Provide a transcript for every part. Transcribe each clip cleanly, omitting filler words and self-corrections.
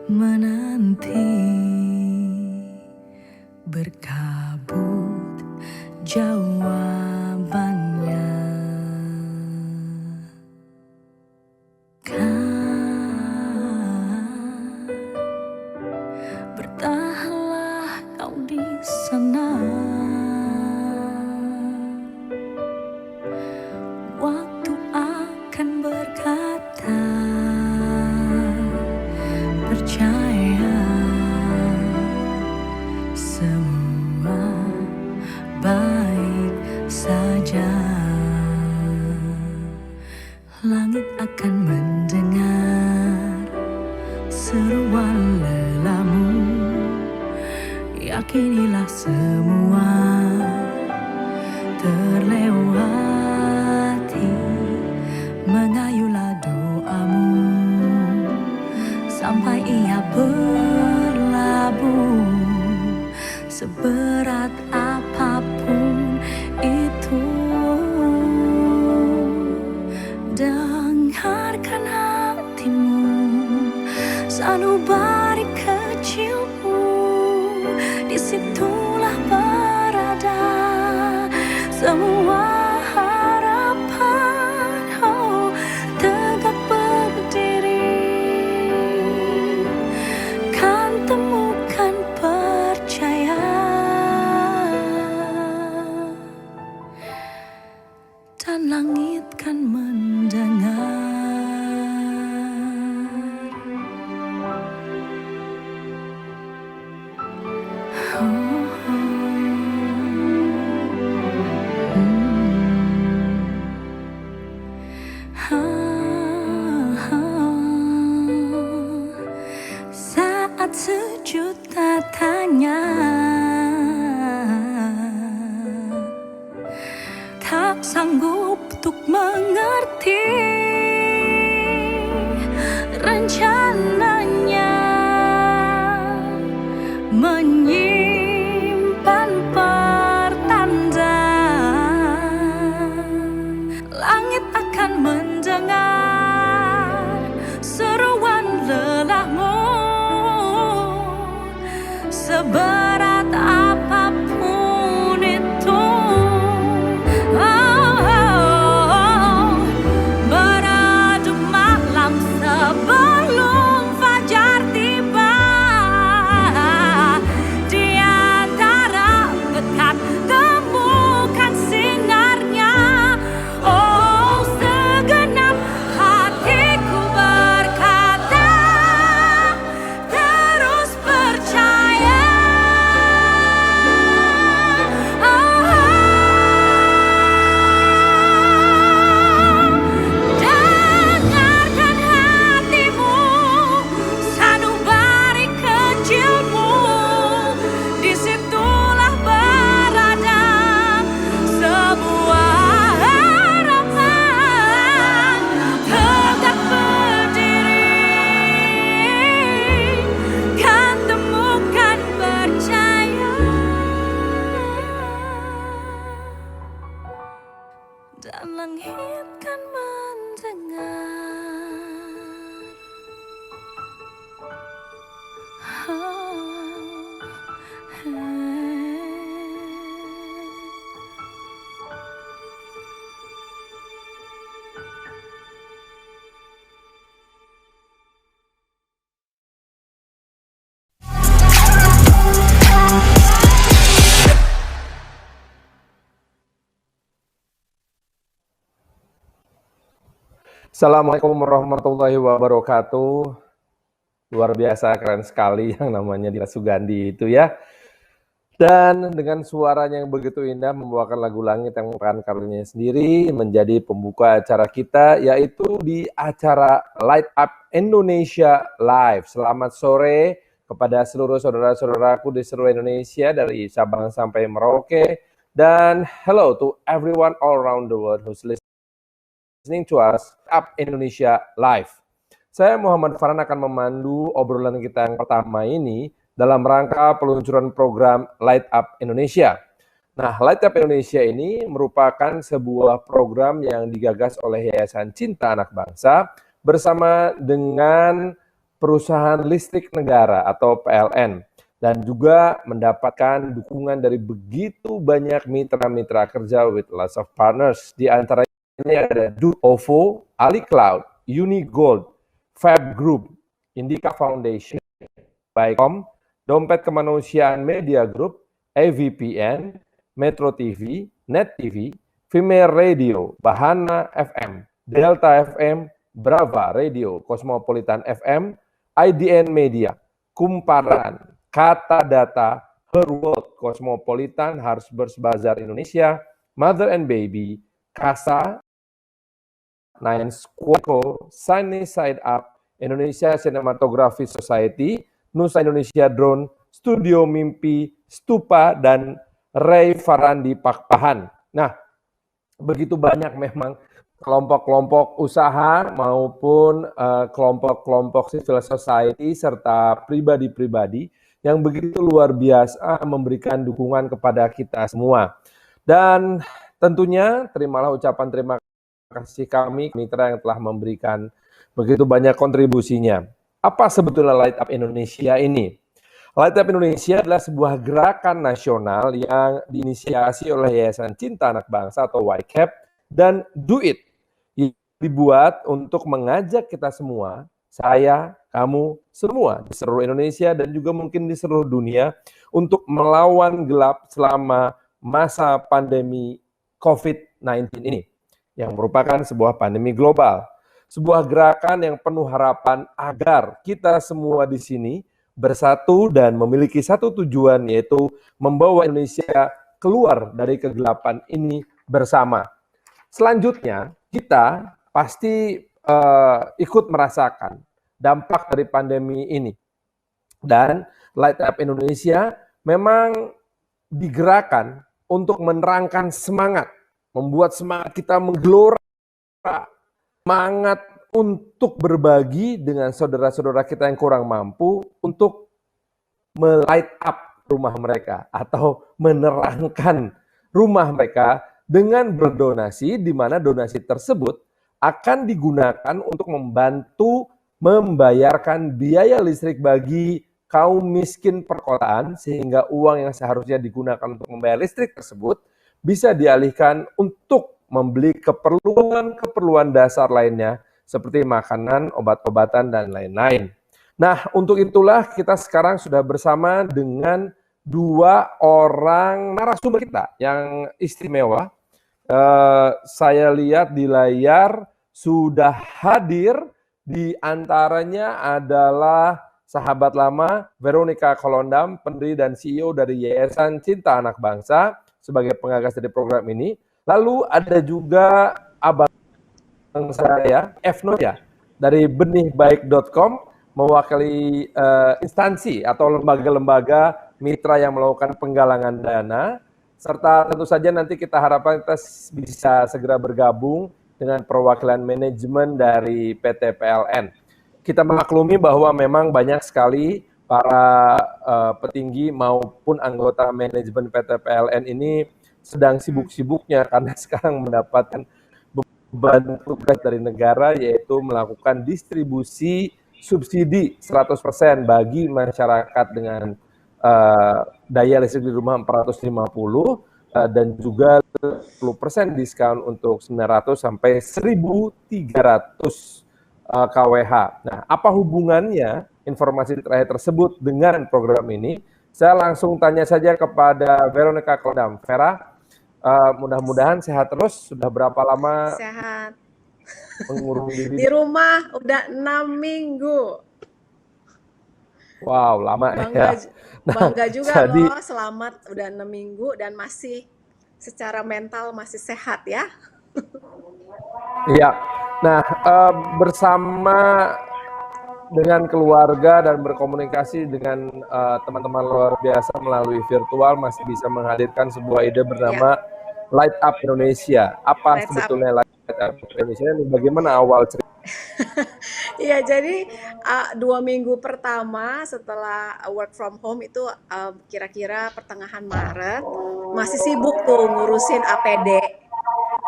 menanti berkabut jawabannya. Bertahanlah kau di sana. Waktu akan berkata, percaya semua baik saja. Langit akan mendengar seruan lelamu. Yakinilah semua terlewati. Mengayuhlah doamu sampai ia berlabuh. Seberat apapun itu, dengarkan hatimu, sanubari kecilmu. Disitulah berada semua harapan. Oh, tegak berdiri, kan temukan percaya, dan langit kan mendengar. Saat sejuta tanya tak sanggup untuk mengerti rencananya, menyimpan pertanda. Langit akan mendengar seruan lelahmu. Seberat apapun itu, beredup malam sebelum fajar tiba. Di antara pekat temukan sinarnya. Oh, segenap hatiku berkata, terus percaya. Dengarkan hatimu, sanubari kecilmu. Disitulah berada sebuah harapan. Tegak berdiri, kan temukan percaya, dan langit kan mendengar. Assalamualaikum warahmatullahi wabarakatuh. Luar biasa, keren sekali yang namanya Dira Sugandi itu ya. Dan dengan suaranya yang begitu indah membawakan lagu Langit yang merupakan karyanya sendiri menjadi pembuka acara kita, yaitu di acara Light Up Indonesia Live. Selamat sore kepada seluruh saudara-saudaraku di seluruh Indonesia dari Sabang sampai Merauke. Dan hello to everyone all around the world who's listening to us Up Indonesia Live. Saya Muhammad Farhan akan memandu obrolan kita yang pertama ini dalam rangka peluncuran program Light Up Indonesia. Nah, Light Up Indonesia ini merupakan sebuah program yang digagas oleh Yayasan Cinta Anak Bangsa bersama dengan perusahaan listrik negara atau PLN, dan juga mendapatkan dukungan dari begitu banyak mitra-mitra kerja with lots of partners. Di antaranya ada OVO, AliCloud, Unigold, Fab Group, Indica Foundation, Bycom, Dompet Kemanusiaan Media Group, AVPN, Metro TV, Net TV, Vimer Radio, Bahana FM, Delta FM, Brava Radio, Cosmopolitan FM, IDN Media, Kumparan, Kata Data, Her World, Cosmopolitan, Harper's Bazaar Indonesia, Mother and Baby, Kasa, Nine Squawko, Sunny Side Up, Indonesia Cinematography Society, Nusa Indonesia Drone, Studio Mimpi, Stupa, dan Ray Farandi Pakpahan. Nah, begitu banyak memang kelompok-kelompok usaha maupun kelompok-kelompok civil society serta pribadi-pribadi yang begitu luar biasa memberikan dukungan kepada kita semua. Dan tentunya terimalah ucapan terima kasih kami, mitra yang telah memberikan begitu banyak kontribusinya. Apa sebetulnya Light Up Indonesia ini? Light Up Indonesia adalah sebuah gerakan nasional yang diinisiasi oleh Yayasan Cinta Anak Bangsa atau YCAP dan Do It, yang dibuat untuk mengajak kita semua, saya, kamu, semua di seluruh Indonesia dan juga mungkin di seluruh dunia untuk melawan gelap selama masa pandemi COVID-19 ini, yang merupakan sebuah pandemi global. Sebuah gerakan yang penuh harapan agar kita semua di sini bersatu dan memiliki satu tujuan, yaitu membawa Indonesia keluar dari kegelapan ini bersama. Selanjutnya, kita pasti ikut merasakan dampak dari pandemi ini. Dan Light Up Indonesia memang digerakkan untuk menerangkan semangat, membuat semangat kita menggelora, semangat untuk berbagi dengan saudara-saudara kita yang kurang mampu untuk melight up rumah mereka atau menerangkan rumah mereka dengan berdonasi, di mana donasi tersebut akan digunakan untuk membantu membayarkan biaya listrik bagi kaum miskin perkotaan, sehingga uang yang seharusnya digunakan untuk membayar listrik tersebut bisa dialihkan untuk membeli keperluan dasar lainnya seperti makanan, obat-obatan, dan lain-lain. Nah, untuk itulah kita sekarang sudah bersama dengan dua orang narasumber kita yang istimewa. Saya lihat di layar sudah hadir, di antaranya adalah sahabat lama Veronica Kolondam, pendiri dan CEO dari Yayasan Cinta Anak Bangsa sebagai pengagas dari program ini. Lalu ada juga abang saya, Efno ya, dari benihbaik.com, mewakili instansi atau lembaga-lembaga mitra yang melakukan penggalangan dana, serta tentu saja nanti kita harapkan kita bisa segera bergabung dengan perwakilan manajemen dari PT PLN. Kita maklumi bahwa memang banyak sekali para petinggi maupun anggota manajemen PT PLN ini sedang sibuk-sibuknya karena sekarang mendapatkan beban tugas dari negara, yaitu melakukan distribusi subsidi 100% bagi masyarakat dengan daya listrik di rumah 450 dan juga 10% diskon untuk 900 sampai 1.300 kWh. Nah, apa hubungannya informasi terakhir tersebut dengan program ini? Saya langsung tanya saja kepada Veronica Kolondam. Vera, mudah-mudahan sehat terus. Sudah berapa lama sehat mengurung diri di rumah? Udah 6 minggu. Wow, lama ya. Bangga juga loh, selamat udah 6 minggu dan masih secara mental masih sehat ya. Iya. Nah, bersama dengan keluarga dan berkomunikasi dengan teman-teman luar biasa melalui virtual, masih bisa menghadirkan sebuah ide bernama Light Up Indonesia. Apa sebetulnya Light Up Indonesia ini? Bagaimana awal cerita? Iya, jadi 2 minggu pertama setelah work from home itu kira-kira pertengahan Maret, masih sibuk tuh ngurusin APD,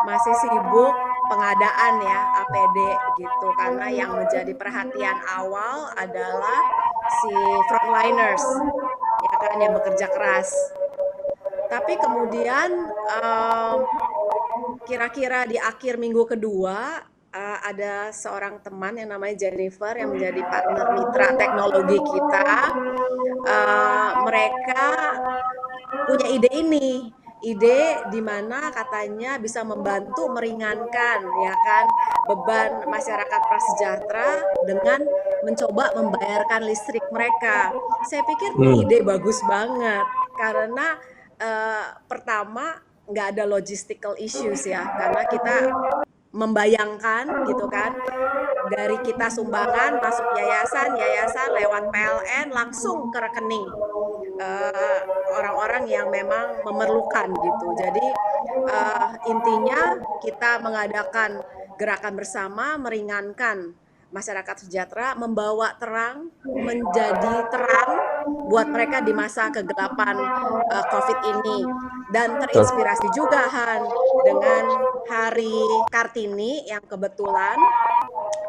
masih sibuk pengadaan ya APD gitu, karena yang menjadi perhatian awal adalah si frontliners ya kan yang bekerja keras. Tapi kemudian kira-kira di akhir minggu kedua ada seorang teman yang namanya Jennifer yang menjadi partner mitra teknologi kita. Mereka punya ide di mana katanya bisa membantu meringankan ya kan beban masyarakat prasejahtera dengan mencoba membayarkan listrik mereka. Saya pikir ini ide bagus banget karena pertama nggak ada logistical issues ya, karena kita membayangkan gitu kan dari kita sumbangan masuk yayasan lewat PLN langsung ke rekening orang-orang yang memang memerlukan gitu. Jadi intinya kita mengadakan gerakan bersama meringankan masyarakat sejahtera, membawa terang, menjadi terang buat mereka di masa kegelapan COVID ini. Dan terinspirasi juga Han dengan Hari Kartini yang kebetulan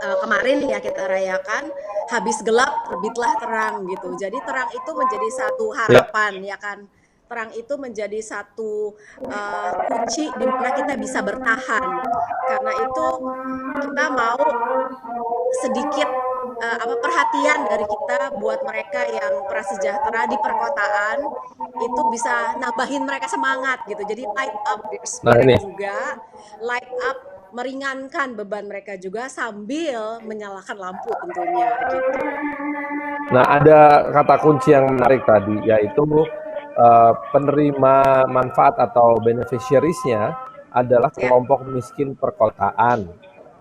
kemarin ya kita rayakan, habis gelap terbitlah terang gitu. Jadi terang itu menjadi satu harapan ya kan. Terang itu menjadi satu kunci di mana kita bisa bertahan. Karena itu kita mau sedikit perhatian dari kita buat mereka yang prasejahtera di perkotaan itu bisa nambahin mereka semangat gitu. Jadi light up their spirit juga, light up meringankan beban mereka juga sambil menyalakan lampu tentunya gitu. Nah, ada kata kunci yang menarik tadi yaitu penerima manfaat atau beneficiaries-nya adalah kelompok miskin perkotaan.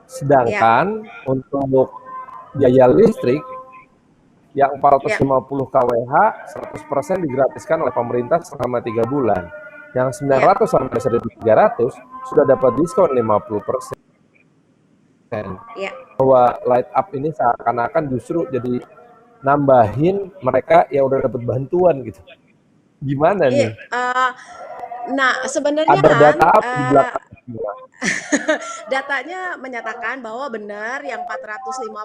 Sedangkan untuk biaya listrik yang 450 kWh 100% digratiskan oleh pemerintah selama 3 bulan. Yang 900 sampai 1.300 sudah dapat diskon 50%. Bahwa light up ini seakan-akan justru jadi nambahin mereka yang udah dapat bantuan gitu. Gimana nih? Nah, sebenarnya ada data apa di belakang? Datanya menyatakan bahwa benar yang 450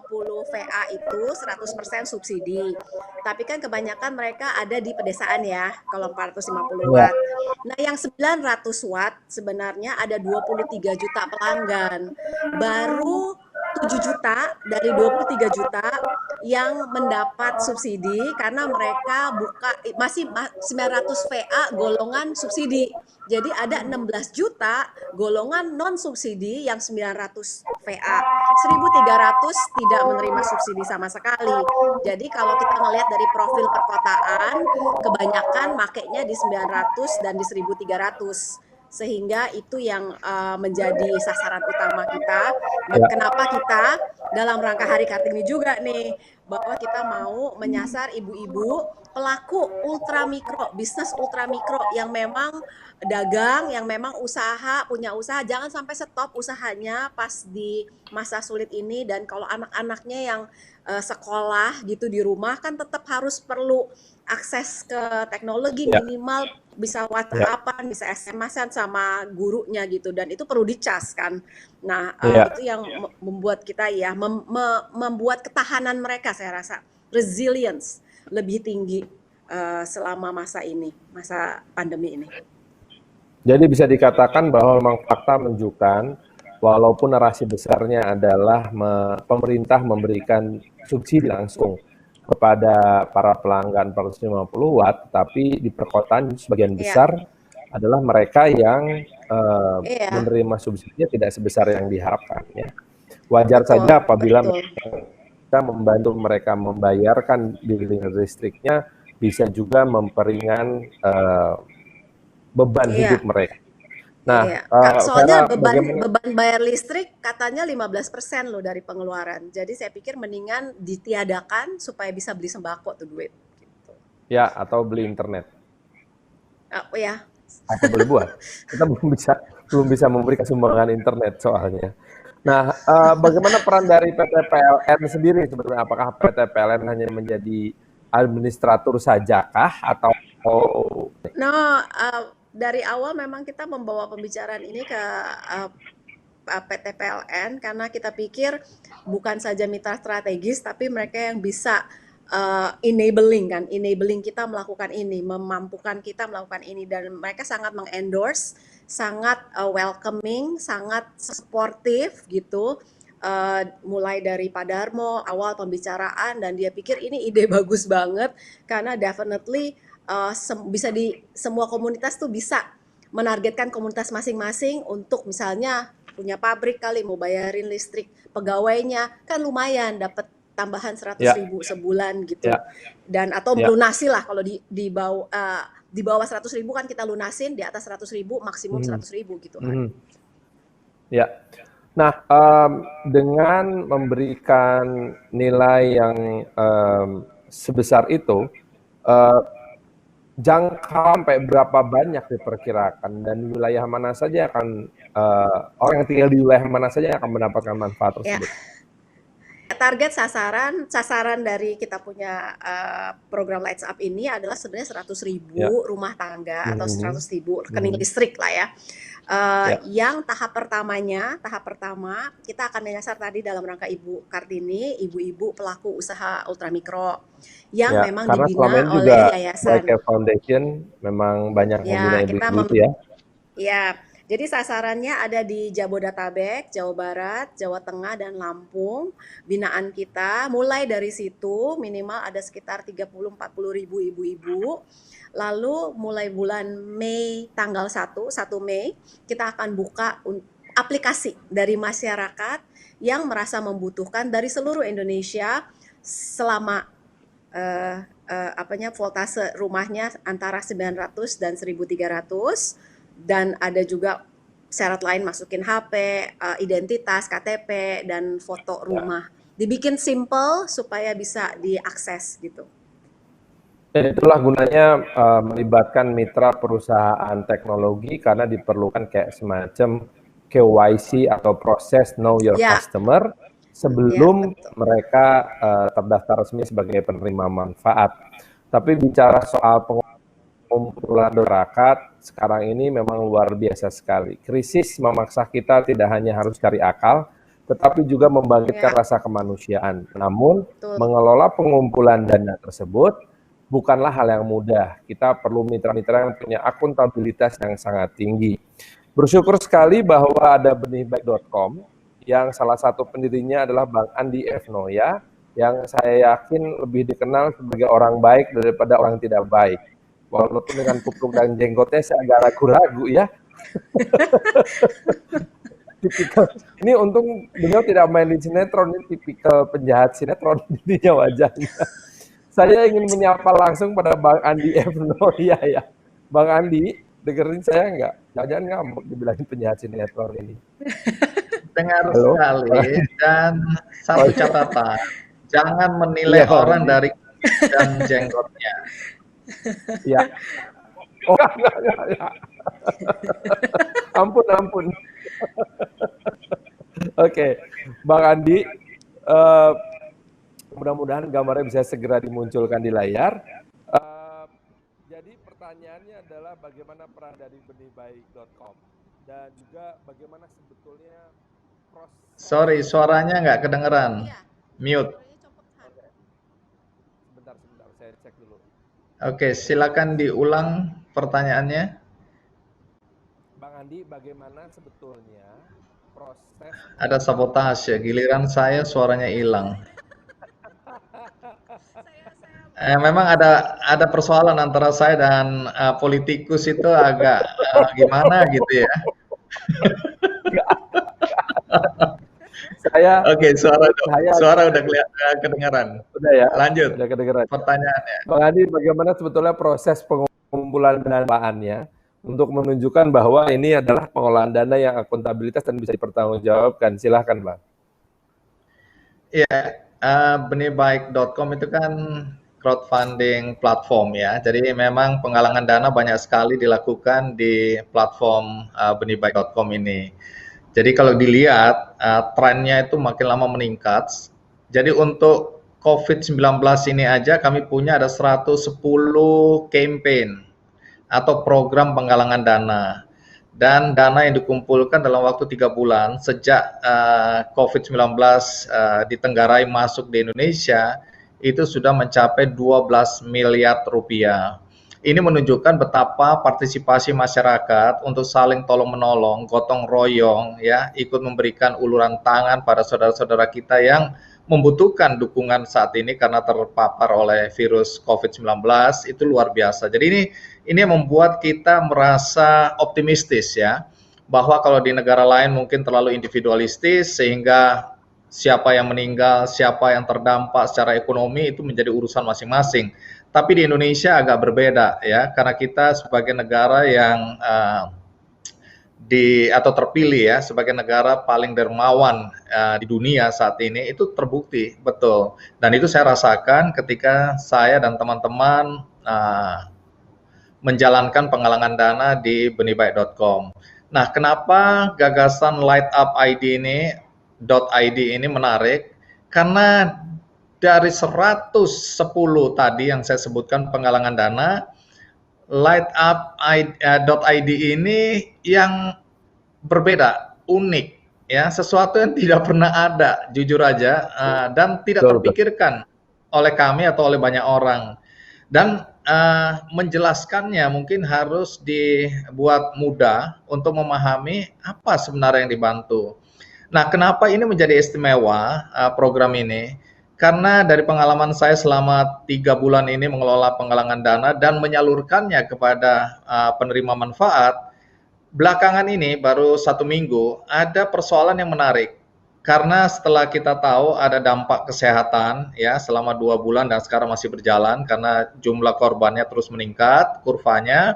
VA itu 100% subsidi. Tapi kan kebanyakan mereka ada di pedesaan ya, kalau 450 watt. Nah, yang 900 watt sebenarnya ada 23 juta pelanggan. Baru 7 juta dari 23 juta yang mendapat subsidi karena mereka masih 900 VA golongan subsidi. Jadi ada 16 juta golongan non subsidi yang 900 VA. 1.300 tidak menerima subsidi sama sekali. Jadi kalau kita melihat dari profil perkotaan, kebanyakan makainya di 900 dan di 1.300. Sehingga itu yang menjadi sasaran utama kita. Kenapa kita dalam rangka Hari Kartini juga nih, bahwa kita mau menyasar ibu-ibu pelaku ultramikro, bisnis ultramikro yang memang dagang, yang memang punya usaha, jangan sampai stop usahanya pas di masa sulit ini. Dan kalau anak-anaknya yang sekolah gitu di rumah kan tetap harus perlu akses ke teknologi, minimal bisa WhatsApp-an, bisa SMS-an sama gurunya gitu, dan itu perlu dicas kan. Nah, itu yang membuat kita membuat ketahanan mereka, saya rasa resilience lebih tinggi selama masa pandemi ini. Jadi bisa dikatakan bahwa memang fakta menunjukkan walaupun narasi besarnya adalah pemerintah memberikan subsidi langsung kepada para pelanggan 450 watt, tapi di perkotaan sebagian besar adalah mereka yang menerima subsidinya tidak sebesar yang diharapkan. Ya. Wajar saja apabila kita membantu mereka membayarkan bill listriknya, bisa juga memperingan beban hidup mereka. Nah, soalnya beban bayar listrik katanya 15% loh dari pengeluaran. Jadi saya pikir mendingan ditiadakan supaya bisa beli sembako tuh duit. Gitu. Ya, atau beli internet. Atau beli buah. Kita belum bisa memberikan sumbangan internet soalnya. Nah, bagaimana peran dari PT PLN sendiri sebenarnya? Apakah PT PLN hanya menjadi administrator sajakah atau? Dari awal memang kita membawa pembicaraan ini ke PT PLN karena kita pikir bukan saja mitra strategis tapi mereka yang bisa enabling kita melakukan ini, memampukan kita melakukan ini, dan mereka sangat mengendorse, sangat welcoming, sangat supportive gitu. Mulai dari Pak Darmo awal pembicaraan, dan dia pikir ini ide bagus banget karena definitely bisa di semua komunitas tuh bisa menargetkan komunitas masing-masing untuk misalnya punya pabrik kali, mau bayarin listrik pegawainya kan lumayan dapat tambahan 100.000 sebulan gitu, dan atau melunasi lah kalau di bawah 100.000 kan kita lunasin, di atas 100.000 maksimum 100.000 gitu kan. Ya, nah dengan memberikan nilai yang sebesar itu, jangka sampai berapa banyak diperkirakan, dan wilayah mana saja akan orang yang tinggal di wilayah mana saja akan mendapatkan manfaat tersebut? Target sasaran dari kita punya program Lights Up ini adalah sebenarnya 100.000 rumah tangga atau 100.000 rekening listrik lah ya. Yang tahap pertama kita akan menyasar tadi dalam rangka Ibu Kartini, ibu-ibu pelaku usaha ultramikro yang memang dibina oleh yayasan. Foundation memang banyak membina ibu-ibu itu ya. Ya, jadi sasarannya ada di Jabodetabek, Jawa Barat, Jawa Tengah, dan Lampung. Binaan kita mulai dari situ minimal ada sekitar 30-40 ribu ibu-ibu. Lalu mulai bulan Mei tanggal 1 Mei kita akan buka aplikasi dari masyarakat yang merasa membutuhkan dari seluruh Indonesia selama voltase rumahnya antara 900 dan 1.300. Dan ada juga syarat lain, masukin HP, identitas, KTP, dan foto rumah. Dibikin simple supaya bisa diakses gitu. Dan itulah gunanya melibatkan mitra perusahaan teknologi, karena diperlukan kayak semacam KYC atau proses Know Your Customer sebelum mereka terdaftar resmi sebagai penerima manfaat. Tapi bicara soal pengumpulan masyarakat sekarang ini memang luar biasa sekali. Krisis memaksa kita tidak hanya harus cari akal, tetapi juga membangkitkan rasa kemanusiaan. Namun, mengelola pengumpulan dana tersebut bukanlah hal yang mudah. Kita perlu mitra-mitra yang punya akuntabilitas yang sangat tinggi. Bersyukur sekali bahwa ada benihbaik.com yang salah satu pendirinya adalah Bang Andi F. Noya, yang saya yakin lebih dikenal sebagai orang baik daripada orang tidak baik. Walaupun dengan kupluk dan jenggotnya saya agak ragu-ragu ya. Tipikal. Ini untung beliau tidak main di sinetron, ini tipikal penjahat sinetron jadinya wajahnya. Saya ingin menyapa langsung pada Bang Andi F. Noya ya. Bang Andi, dengerin saya nggak? Jangan ngamuk dibilangin penjahat sinetron ini. Dengar sekali, dan satu catatan, jangan menilai orang dari kumis dan jenggotnya. Ya. Oh, enggak. Ampun. Oke, Bang Andi, mudah-mudahan gambarnya bisa segera dimunculkan di layar. Jadi pertanyaannya adalah bagaimana peran dari benihbaik.com dan juga bagaimana sebetulnya proses. Sorry, suaranya nggak kedengeran. Mute. Sebentar, saya cek dulu. Oke, silakan diulang pertanyaannya. Bang Andi, bagaimana sebetulnya proses? Ada sabotase, giliran saya suaranya hilang. Memang ada persoalan antara saya dan politikus itu agak gimana gitu ya. Oke, suara udah kedengaran. Udah ya. Lanjut. Udah kedengaran. Pertanyaannya. Bang Andi, bagaimana sebetulnya proses pengumpulan danaannya untuk menunjukkan bahwa ini adalah pengolahan dana yang akuntabilitas dan bisa dipertanggungjawabkan? Silahkan, Bang. Iya, benihbaik.com itu kan crowdfunding platform ya. Jadi memang penggalangan dana banyak sekali dilakukan di platform benihbaik.com ini. Jadi kalau dilihat trennya itu makin lama meningkat. Jadi untuk COVID-19 ini aja kami punya ada 110 campaign atau program penggalangan dana. dan dana yang dikumpulkan dalam waktu 3 bulan sejak COVID-19 ditenggarai masuk di Indonesia itu sudah mencapai 12 miliar rupiah. Ini menunjukkan betapa partisipasi masyarakat untuk saling tolong-menolong, gotong royong, ya, ikut memberikan uluran tangan pada saudara-saudara kita yang membutuhkan dukungan saat ini karena terpapar oleh virus COVID-19 itu luar biasa. Jadi ini yang membuat kita merasa optimistis, ya, bahwa kalau di negara lain mungkin terlalu individualistis sehingga siapa yang meninggal, siapa yang terdampak secara ekonomi itu menjadi urusan masing-masing. Tapi di Indonesia agak berbeda, ya, karena kita sebagai negara yang atau terpilih, ya, sebagai negara paling dermawan di dunia saat ini, itu terbukti betul. Dan itu saya rasakan ketika saya dan teman-teman menjalankan penggalangan dana di benihbaik.com. Nah, kenapa gagasan Light Up ID ini menarik? Karena dari 110 tadi yang saya sebutkan penggalangan dana, LightUp.id ini yang berbeda, unik, ya, sesuatu yang tidak pernah ada, jujur aja, dan tidak terpikirkan oleh kami atau oleh banyak orang. Dan menjelaskannya mungkin harus dibuat mudah untuk memahami apa sebenarnya yang dibantu. Nah, kenapa ini menjadi istimewa program ini? Karena dari pengalaman saya selama 3 bulan ini mengelola penggalangan dana dan menyalurkannya kepada penerima manfaat, belakangan ini baru 1 minggu ada persoalan yang menarik. Karena setelah kita tahu ada dampak kesehatan, ya, selama 2 bulan dan sekarang masih berjalan karena jumlah korbannya terus meningkat kurvanya,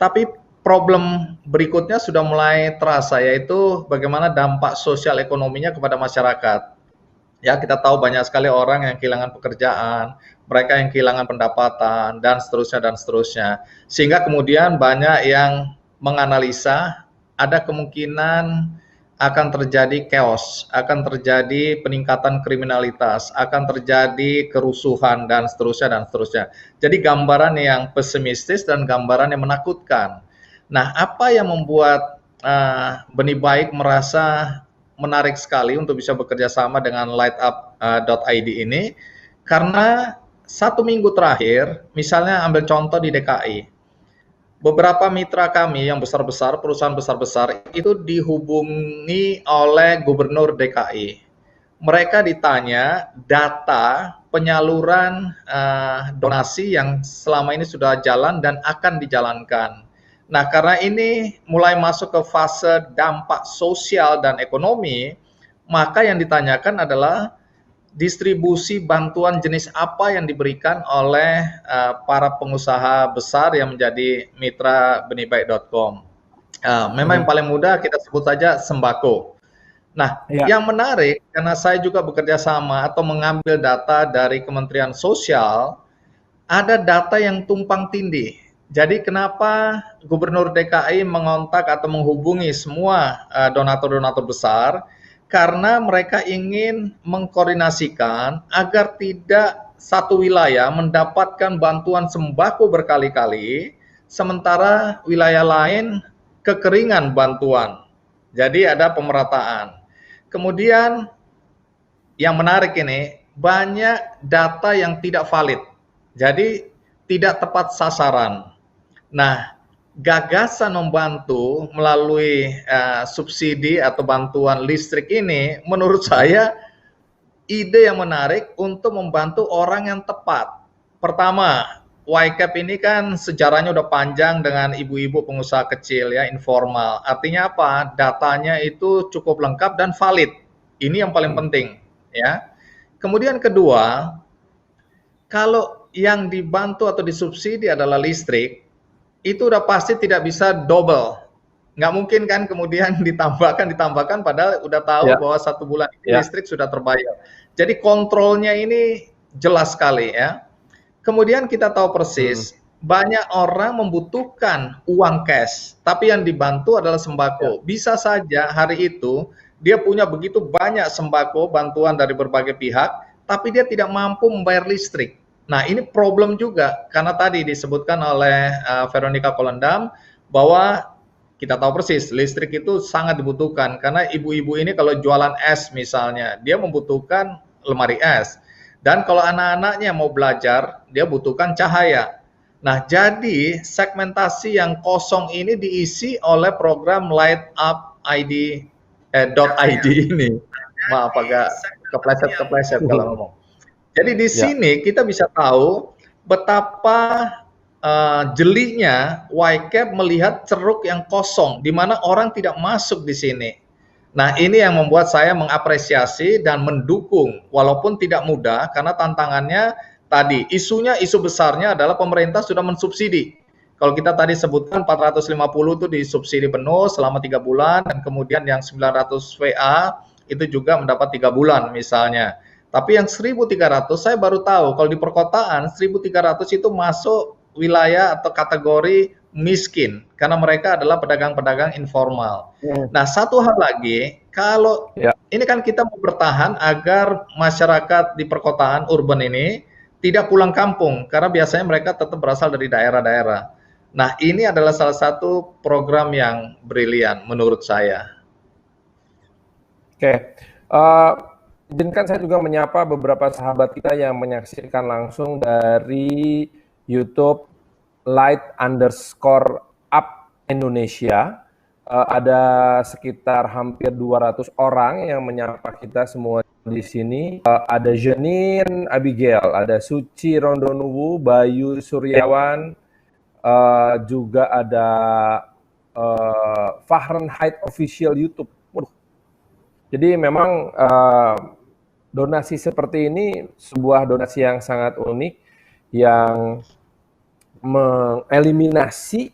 tapi problem berikutnya sudah mulai terasa, yaitu bagaimana dampak sosial ekonominya kepada masyarakat. Ya, kita tahu banyak sekali orang yang kehilangan pekerjaan, mereka yang kehilangan pendapatan, dan seterusnya. Sehingga kemudian banyak yang menganalisa ada kemungkinan akan terjadi chaos, akan terjadi peningkatan kriminalitas, akan terjadi kerusuhan, dan seterusnya. Jadi gambaran yang pesimistis dan gambaran yang menakutkan. Nah, apa yang membuat Benih Baik merasa menarik sekali untuk bisa bekerja sama dengan LightUp.id ini? Karena 1 minggu terakhir, misalnya ambil contoh di DKI, beberapa mitra kami yang besar-besar, perusahaan besar-besar, itu dihubungi oleh Gubernur DKI. Mereka ditanya data penyaluran donasi yang selama ini sudah jalan dan akan dijalankan. Nah, karena ini mulai masuk ke fase dampak sosial dan ekonomi, maka yang ditanyakan adalah distribusi bantuan jenis apa yang diberikan oleh para pengusaha besar yang menjadi mitra benihbaik.com. Memang yang paling mudah kita sebut saja sembako. Nah, yang menarik karena saya juga bekerja sama atau mengambil data dari Kementerian Sosial, ada data yang tumpang tindih. Jadi kenapa Gubernur DKI mengontak atau menghubungi semua donatur-donatur besar? Karena mereka ingin mengkoordinasikan agar tidak satu wilayah mendapatkan bantuan sembako berkali-kali, sementara wilayah lain kekeringan bantuan. Jadi ada pemerataan. Kemudian yang menarik ini, banyak data yang tidak valid. Jadi tidak tepat sasaran. Nah, gagasan membantu melalui subsidi atau bantuan listrik ini menurut saya ide yang menarik untuk membantu orang yang tepat. Pertama, YCAP ini kan sejarahnya udah panjang dengan ibu-ibu pengusaha kecil, ya, informal. Artinya apa? Datanya itu cukup lengkap dan valid. Ini yang paling penting, ya. Kemudian kedua, kalau yang dibantu atau disubsidi adalah listrik, itu udah pasti tidak bisa double. Nggak mungkin kan kemudian ditambahkan padahal udah tahu bahwa 1 bulan ini listrik sudah terbayar. Jadi kontrolnya ini jelas sekali, ya. Kemudian kita tahu persis banyak orang membutuhkan uang cash, tapi yang dibantu adalah sembako. Bisa saja hari itu dia punya begitu banyak sembako bantuan dari berbagai pihak, tapi dia tidak mampu membayar listrik. Nah, ini problem juga, karena tadi disebutkan oleh Veronica Kolendam bahwa kita tahu persis listrik itu sangat dibutuhkan karena ibu-ibu ini kalau jualan es misalnya, dia membutuhkan lemari es. Dan kalau anak-anaknya mau belajar, dia butuhkan cahaya. Nah, jadi segmentasi yang kosong ini diisi oleh program Light Up ID .id ini. Maaf agak kepleset kalau ngomong. Jadi di sini kita bisa tahu betapa jelinya YCAP melihat ceruk yang kosong, di mana orang tidak masuk di sini. Nah, ini yang membuat saya mengapresiasi dan mendukung, walaupun tidak mudah, karena tantangannya tadi, isu besarnya adalah pemerintah sudah mensubsidi. Kalau kita tadi sebutkan 450 itu disubsidi penuh selama 3 bulan, dan kemudian yang 900 VA itu juga mendapat 3 bulan misalnya. Tapi yang 1.300 saya baru tahu, kalau di perkotaan 1.300 itu masuk wilayah atau kategori miskin karena mereka adalah pedagang-pedagang informal. Nah, satu hal lagi, kalau ini kan kita mau bertahan agar masyarakat di perkotaan urban ini tidak pulang kampung karena biasanya mereka tetap berasal dari daerah-daerah. Nah, ini adalah salah satu program yang brilian menurut saya. Oke. Izinkan saya juga menyapa beberapa sahabat kita yang menyaksikan langsung dari YouTube Light_Up Indonesia. Ada sekitar hampir 200 orang yang menyapa kita semua di sini. Ada Jenin Abigail, ada Suci Rondonuwu, Bayu Suryawan, juga ada Fahrenheit Official YouTube. Jadi memang donasi seperti ini sebuah donasi yang sangat unik yang mengeliminasi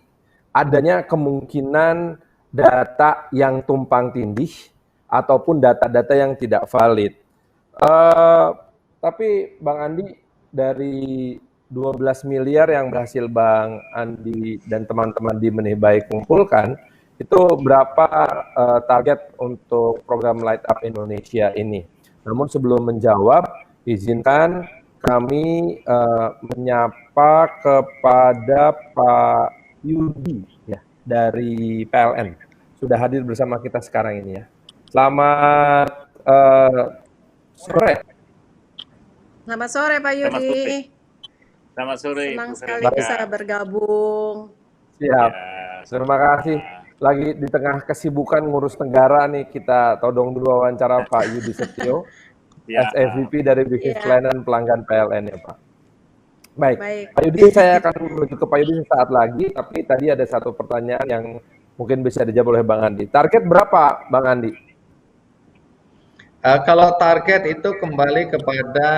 adanya kemungkinan data yang tumpang tindih ataupun data-data yang tidak valid. Tapi Bang Andi, dari 12 miliar yang berhasil Bang Andi dan teman-teman di Benih Baik kumpulkan, itu berapa target untuk program Light Up Indonesia ini? Namun sebelum menjawab, izinkan kami menyapa kepada Pak Yudi ya, dari PLN. Sudah hadir bersama kita sekarang ini ya. Selamat sore. Selamat sore Pak Yudi. Selamat sore. Senang sekali bisa bergabung. Siap. Terima kasih. Lagi di tengah kesibukan ngurus negara nih, kita todong dulu wawancara Pak Yudi Setio, SVP dari Bisnis Pelayanan Pelanggan PLN ya Pak. Baik, Pak Yudi, saya akan menuju ke Pak Yudi sesaat lagi, tapi tadi ada satu pertanyaan yang mungkin bisa dijawab oleh Bang Andi. Target berapa Bang Andi? Kalau target itu kembali kepada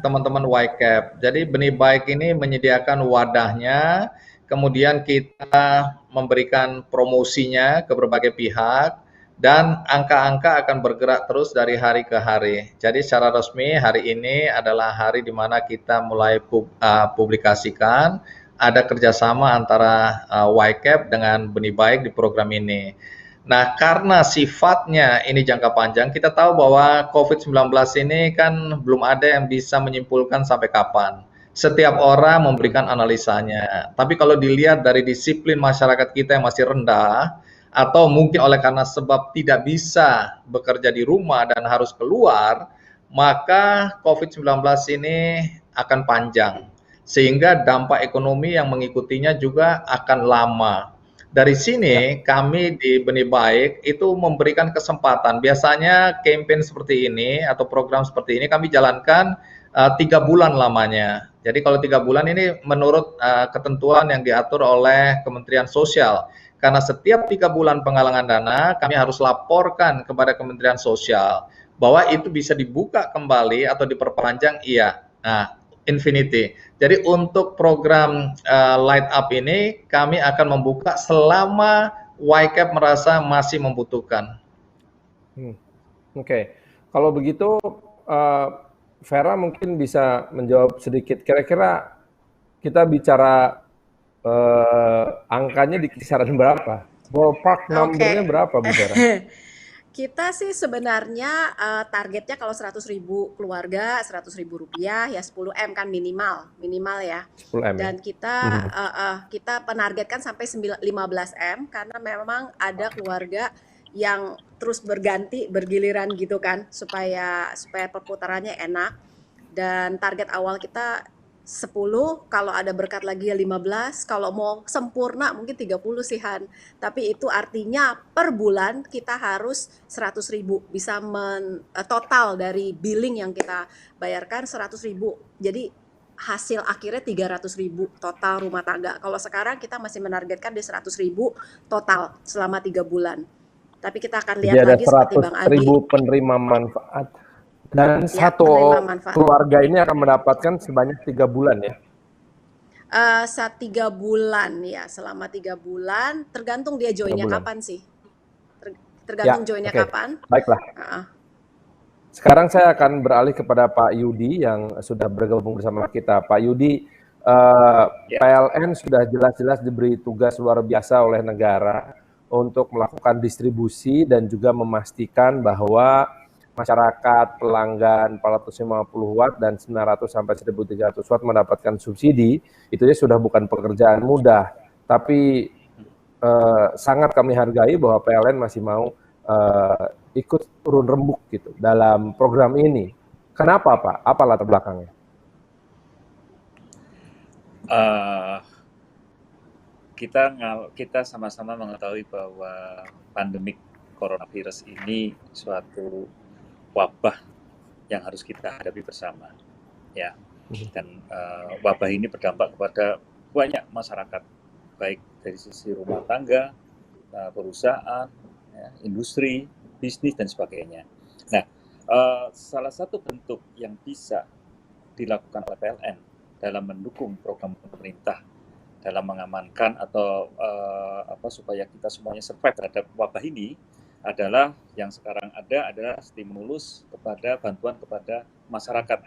teman-teman YCAP. Jadi Benih Baik ini menyediakan wadahnya, kemudian kita memberikan promosinya ke berbagai pihak, dan angka-angka akan bergerak terus dari hari ke hari. Jadi secara resmi hari ini adalah hari di mana kita mulai publikasikan, ada kerjasama antara YCAP dengan Benih Baik di program ini. Nah, karena sifatnya ini jangka panjang, kita tahu bahwa COVID-19 ini kan belum ada yang bisa menyimpulkan sampai kapan. Setiap orang memberikan analisanya. Tapi kalau dilihat dari disiplin masyarakat kita yang masih rendah, atau mungkin oleh karena sebab tidak bisa bekerja di rumah dan harus keluar, maka COVID-19 ini akan panjang. Sehingga dampak ekonomi yang mengikutinya juga akan lama. Dari sini kami di Benih Baik itu memberikan kesempatan. Biasanya campaign seperti ini atau program seperti ini kami jalankan 3 bulan lamanya. Jadi kalau 3 bulan ini menurut ketentuan yang diatur oleh Kementerian Sosial. Karena setiap 3 bulan penggalangan dana kami harus laporkan kepada Kementerian Sosial bahwa itu bisa dibuka kembali atau diperpanjang, iya. Nah, infinity. Jadi untuk program Light Up ini kami akan membuka selama YCAP merasa masih membutuhkan. Oke. Kalau begitu Vera mungkin bisa menjawab sedikit. Kira-kira kita bicara angkanya di kisaran berapa? Ballpark number-nya berapa, Bu Vera? Kita sih sebenarnya targetnya kalau 100.000 keluarga, 100.000 rupiah ya 10 M kan minimal ya. 10 M ya. Dan kita penargetkan sampai 15 M karena memang ada keluarga yang terus bergiliran gitu kan supaya perputarannya enak. Dan target awal kita 10, kalau ada berkat lagi ya 15, kalau mau sempurna mungkin 30 sih Han. Tapi itu artinya per bulan kita harus 100.000 bisa total dari billing yang kita bayarkan 100.000. Jadi hasil akhirnya 300.000 total rumah tangga. Kalau sekarang kita masih menargetkan di 100.000 total selama 3 bulan. Tapi kita akan Jadi lihat ada lagi seperti Bang Adi. 100.000 penerima manfaat. Dan Ya, satu penerima manfaat. keluarga ini akan mendapatkan sebanyak 3 bulan ya. 3 bulan ya, selama 3 bulan tergantung dia 3 joinnya bulan. kapan sih. Tergantung joinnya oke. kapan. Baiklah. Sekarang saya akan beralih kepada Pak Yudi yang sudah bergabung bersama kita. Pak Yudi, PLN sudah jelas-jelas diberi tugas luar biasa oleh negara untuk melakukan distribusi dan juga memastikan bahwa masyarakat pelanggan 450 watt dan 900 sampai 1300 watt mendapatkan subsidi. Itu ya sudah bukan pekerjaan mudah, tapi sangat kami hargai bahwa PLN masih mau ikut turun rembuk gitu dalam program ini. Kenapa Pak? Apa latar belakangnya? Kita sama-sama mengetahui bahwa pandemik coronavirus ini suatu wabah yang harus kita hadapi bersama, ya. Dan wabah ini berdampak kepada banyak masyarakat, baik dari sisi rumah tangga, perusahaan, ya, industri, bisnis dan sebagainya. Nah, salah satu bentuk yang bisa dilakukan oleh PLN dalam mendukung program pemerintah dalam mengamankan atau supaya kita semuanya survive terhadap wabah ini adalah yang sekarang ada adalah stimulus kepada bantuan kepada masyarakat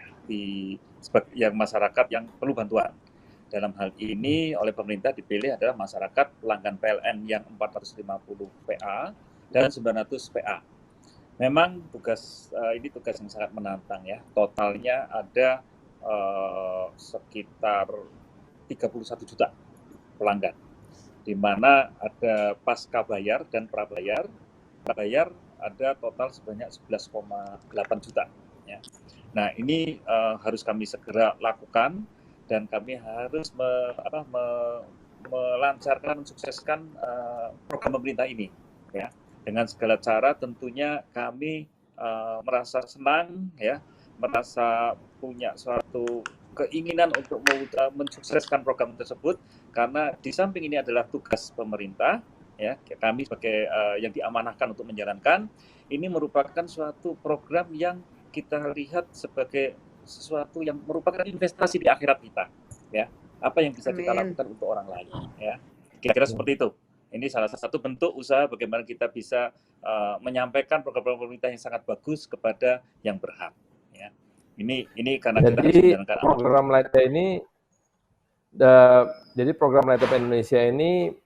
yang masyarakat yang perlu bantuan. Dalam hal ini oleh pemerintah dipilih adalah masyarakat pelanggan PLN yang 450 PA dan 900 PA. Memang ini tugas yang sangat menantang ya. Totalnya ada sekitar 31 juta pelanggan, di mana ada pasca bayar dan prabayar. Prabayar ada total sebanyak 11,8 juta. Ya. Nah ini harus kami segera lakukan dan kami harus melancarkan, mensukseskan program pemerintah ini. Ya. Dengan segala cara tentunya kami merasa senang, ya, merasa punya suatu keinginan untuk mensukseskan program tersebut karena di samping ini adalah tugas pemerintah, ya, kami sebagai yang diamanahkan untuk menjalankan, ini merupakan suatu program yang kita lihat sebagai sesuatu yang merupakan investasi di akhirat kita, ya, apa yang bisa kita lakukan untuk orang lain, ya, kira-kira seperti itu. Ini salah satu bentuk usaha bagaimana kita bisa menyampaikan program-program pemerintah yang sangat bagus kepada yang berhak. Ya. Ini karena kita harus menjalankan program Laita ini, jadi program Laita Indonesia ini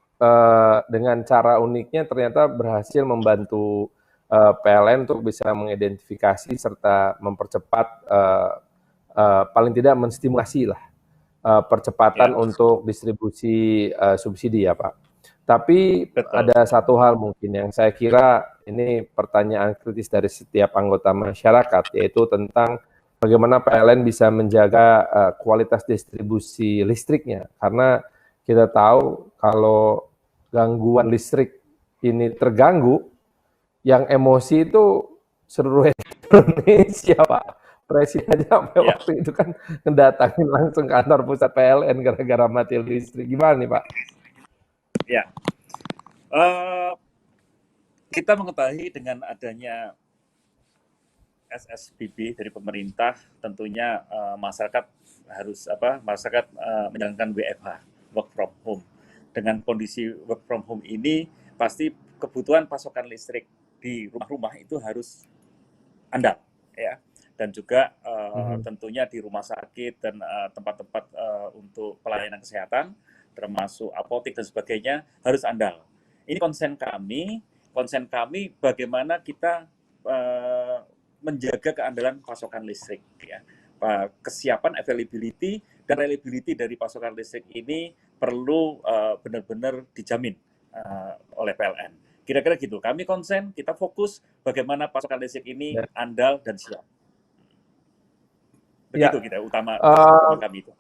dengan cara uniknya ternyata berhasil membantu PLN untuk bisa mengidentifikasi serta mempercepat, paling tidak menstimulasi lah percepatan untuk distribusi subsidi ya Pak. Tapi ada satu hal mungkin yang saya kira ini pertanyaan kritis dari setiap anggota masyarakat, yaitu tentang bagaimana PLN bisa menjaga kualitas distribusi listriknya. Karena kita tahu kalau gangguan listrik ini terganggu, yang emosi itu seluruh Indonesia Pak. Presiden sampai waktu itu kan mendatangin langsung kantor pusat PLN gara-gara mati listrik. Gimana nih Pak? Ya, kita mengetahui dengan adanya SSBB dari pemerintah, tentunya masyarakat harus menjalankan WFH, work from home. Dengan kondisi work from home ini, pasti kebutuhan pasokan listrik di rumah-rumah itu harus andal, ya. Dan juga tentunya di rumah sakit dan tempat-tempat untuk pelayanan kesehatan, termasuk apotek dan sebagainya, harus andal. Ini konsen kami konsen kami bagaimana kita menjaga keandalan pasokan listrik, ya. Kesiapan, availability, dan reliability dari pasokan listrik ini perlu benar-benar dijamin oleh PLN. Kira-kira gitu. Kami konsen, kita fokus bagaimana pasokan listrik ini andal dan siap. Begitu kita utama kami itu.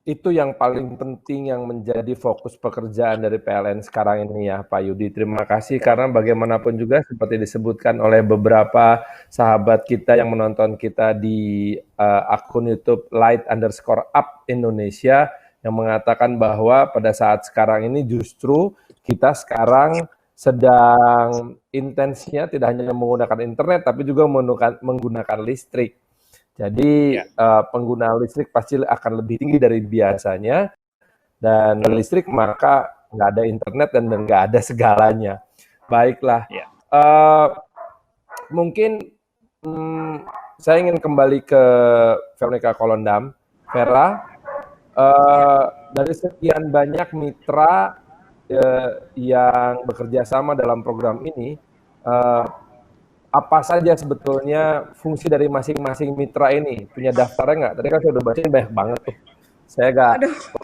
Itu yang paling penting yang menjadi fokus pekerjaan dari PLN sekarang ini ya Pak Yudi. Terima kasih karena bagaimanapun juga seperti disebutkan oleh beberapa sahabat kita yang menonton kita di akun YouTube Light_Up Indonesia yang mengatakan bahwa pada saat sekarang ini justru kita sekarang sedang intensnya tidak hanya menggunakan internet tapi juga menggunakan listrik. Jadi pengguna listrik pasti akan lebih tinggi dari biasanya, dan listrik maka nggak ada internet dan nggak ada segalanya. Baiklah, mungkin saya ingin kembali ke Veronica Kolondam. Vera, dari sekian banyak mitra yang bekerja sama dalam program ini, apa saja sebetulnya fungsi dari masing-masing mitra ini? Punya daftarnya nggak? Tadi kan saya udah bacain banyak banget tuh. Saya nggak,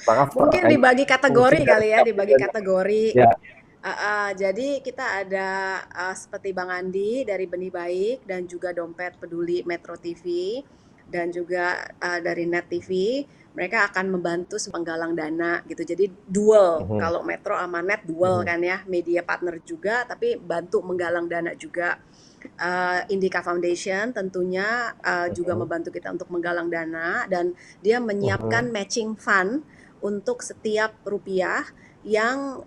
maaf. Mungkin dibagi kategori kali ya, dibagi kategori. Ya. Jadi kita ada seperti Bang Andi dari Benih Baik dan juga Dompet Peduli Metro TV dan juga dari Net TV. Mereka akan membantu penggalang dana gitu. Jadi dual, kalau Metro sama Net dual kan ya, media partner juga, tapi bantu menggalang dana juga. Indika Foundation tentunya juga membantu kita untuk menggalang dana dan dia menyiapkan matching fund untuk setiap rupiah yang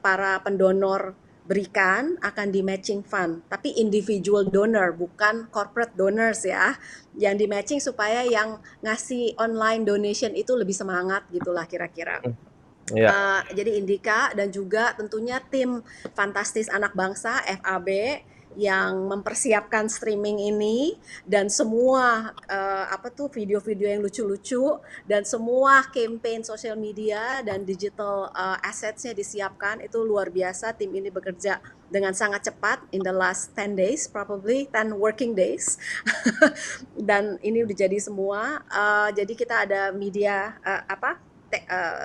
para pendonor berikan akan di matching fund, tapi individual donor bukan corporate donors ya, yang di matching supaya yang ngasih online donation itu lebih semangat gitulah kira-kira. Jadi Indika dan juga tentunya tim Fantastis Anak Bangsa FAB yang mempersiapkan streaming ini dan semua video-video yang lucu-lucu dan semua campaign social media dan digital assets-nya disiapkan. Itu luar biasa, tim ini bekerja dengan sangat cepat in the last 10 days, probably 10 working days. Dan ini udah jadi semua. Jadi kita ada media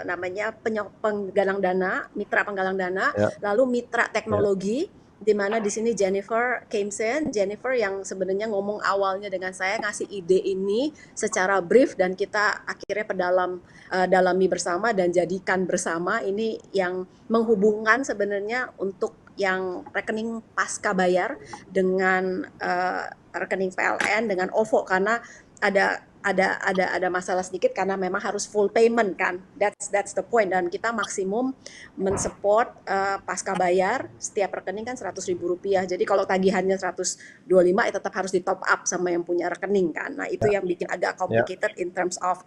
namanya penggalang dana, mitra penggalang dana, lalu mitra teknologi, di mana di sini Jennifer Keimsen, Jennifer yang sebenarnya ngomong awalnya dengan saya, ngasih ide ini secara brief dan kita akhirnya dalami bersama dan jadikan bersama. Ini yang menghubungkan sebenarnya untuk yang rekening pasca bayar dengan rekening PLN dengan OVO, karena ada masalah sedikit karena memang harus full payment kan. That's the point, dan kita maksimum mensupport pasca bayar setiap rekening kan Rp100.000. Jadi kalau tagihannya 125 ya tetap harus di top up sama yang punya rekening kan. Nah, itu yang bikin agak complicated in terms of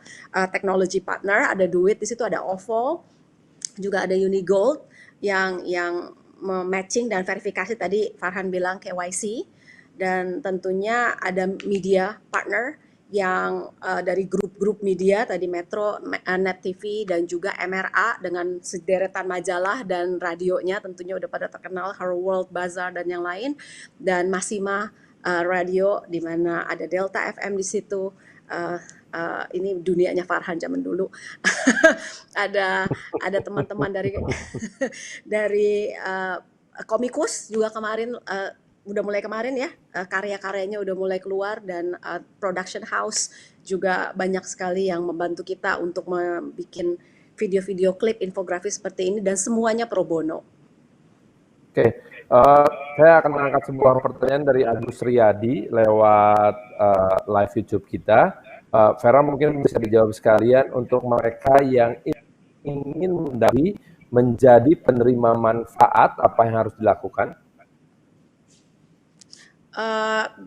technology partner. Ada duit di situ, ada OVO, juga ada Unigold yang matching dan verifikasi tadi Farhan bilang KYC, dan tentunya ada media partner yang dari grup-grup media tadi Metro, Net TV dan juga MRA dengan sederetan majalah dan radionya tentunya udah pada terkenal, Her World, Bazaar dan yang lain, dan Masima Radio di mana ada Delta FM di situ. Ini dunianya Farhan zaman dulu. ada teman-teman dari Komikus juga kemarin udah mulai kemarin ya, karya-karyanya udah mulai keluar, dan production house juga banyak sekali yang membantu kita untuk membuat video-video klip infografis seperti ini, dan semuanya pro bono. Oke, saya akan mengangkat sebuah pertanyaan dari Agus Riyadi lewat live YouTube kita. Vera mungkin bisa dijawab sekalian untuk mereka yang ingin menjadi penerima manfaat, apa yang harus dilakukan?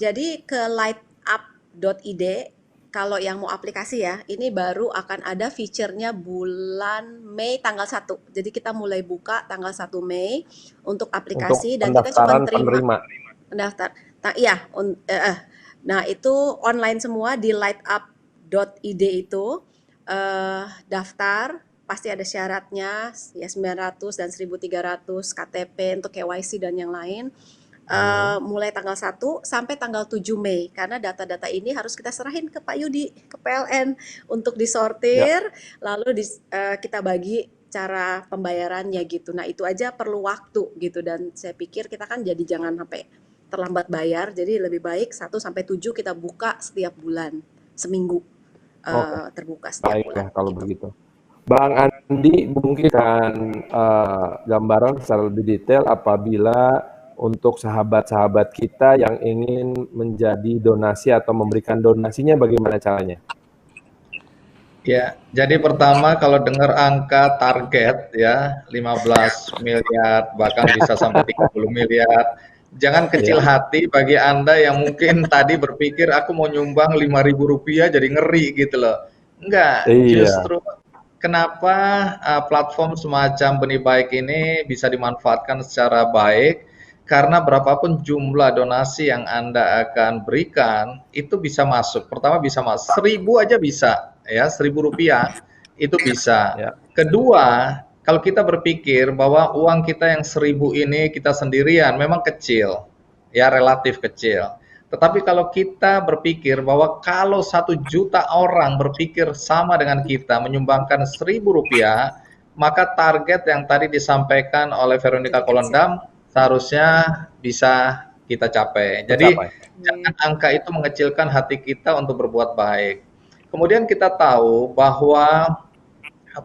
Jadi ke lightup.id kalau yang mau aplikasi ya, ini baru akan ada feature-nya bulan Mei tanggal 1. Jadi kita mulai buka tanggal 1 Mei untuk aplikasi, dan kita cuma terima pendaftar. Nah, itu online semua di lightup.id itu, daftar, pasti ada syaratnya ya 900 dan 1.300 KTP untuk KYC dan yang lain. Mulai tanggal 1 sampai tanggal 7 Mei karena data-data ini harus kita serahin ke Pak Yudi, ke PLN untuk Ya. disortir, lalu kita bagi cara pembayarannya gitu. Nah, itu aja perlu waktu gitu dan saya pikir kita kan jadi jangan sampai terlambat bayar. Jadi lebih baik 1 sampai 7 kita buka setiap bulan, seminggu Oke, terbuka setiap baiklah bulan kalau gitu. begitu. Bang Andi mungkin akan gambaran secara lebih detail apabila untuk sahabat-sahabat kita yang ingin menjadi donasi atau memberikan donasinya bagaimana caranya? Ya, jadi pertama kalau dengar angka target ya 15 miliar bahkan bisa sampai 30 miliar. Jangan kecil Ya, hati bagi Anda yang mungkin tadi berpikir aku mau nyumbang Rp5.000 jadi ngeri gitu loh. Enggak, iya, justru kenapa platform semacam Benih Baik ini bisa dimanfaatkan secara baik karena berapapun jumlah donasi yang Anda akan berikan itu bisa masuk. Pertama bisa masuk 1.000 aja bisa ya, Rp1.000 itu bisa. ya, Kedua, kalau kita berpikir bahwa uang kita yang 1.000 ini kita sendirian memang kecil, ya relatif kecil. Tetapi kalau kita berpikir bahwa kalau 1 juta orang berpikir sama dengan kita menyumbangkan Rp1.000, maka target yang tadi disampaikan oleh Veronica Jadi kecil. Kolendam seharusnya bisa kita capai. Jadi tercapai. jangan angka itu mengecilkan hati kita untuk berbuat baik. Kemudian kita tahu bahwa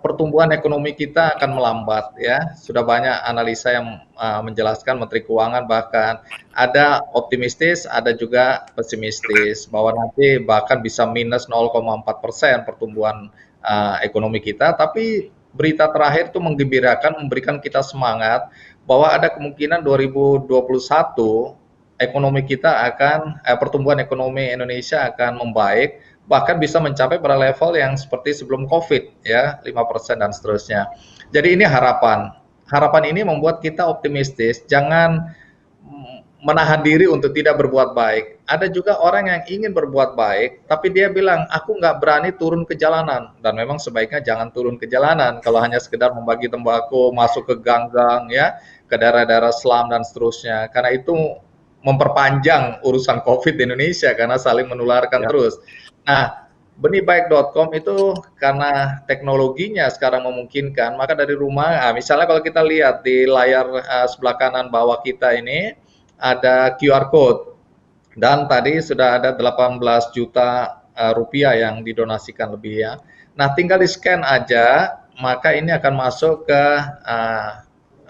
pertumbuhan ekonomi kita akan melambat ya. Sudah banyak analisa yang menjelaskan Menteri Keuangan bahkan ada optimistis, ada juga pesimistis bahwa nanti bahkan bisa minus 0,4% pertumbuhan ekonomi kita. Tapi berita terakhir itu menggembirakan, memberikan kita semangat bahwa ada kemungkinan 2021 ekonomi kita akan pertumbuhan ekonomi Indonesia akan membaik bahkan bisa mencapai pada level yang seperti sebelum COVID ya 5% dan seterusnya. Jadi ini harapan. Harapan ini membuat kita optimistis. Jangan menahan diri untuk tidak berbuat baik. Ada juga orang yang ingin berbuat baik, tapi dia bilang, aku nggak berani turun ke jalanan. Dan memang sebaiknya jangan turun ke jalanan. Kalau hanya sekedar membagi tembakau, masuk ke gang-gang, ya, ke daerah-daerah slum dan seterusnya. Karena itu memperpanjang urusan COVID di Indonesia, karena saling menularkan Ya, terus. Nah, benihbaik.com itu karena teknologinya sekarang memungkinkan, maka dari rumah, misalnya kalau kita lihat di layar sebelah kanan bawah kita ini, ada QR code dan tadi sudah ada 18 juta rupiah yang didonasikan lebih ya. Nah, tinggal di scan aja, maka ini akan masuk ke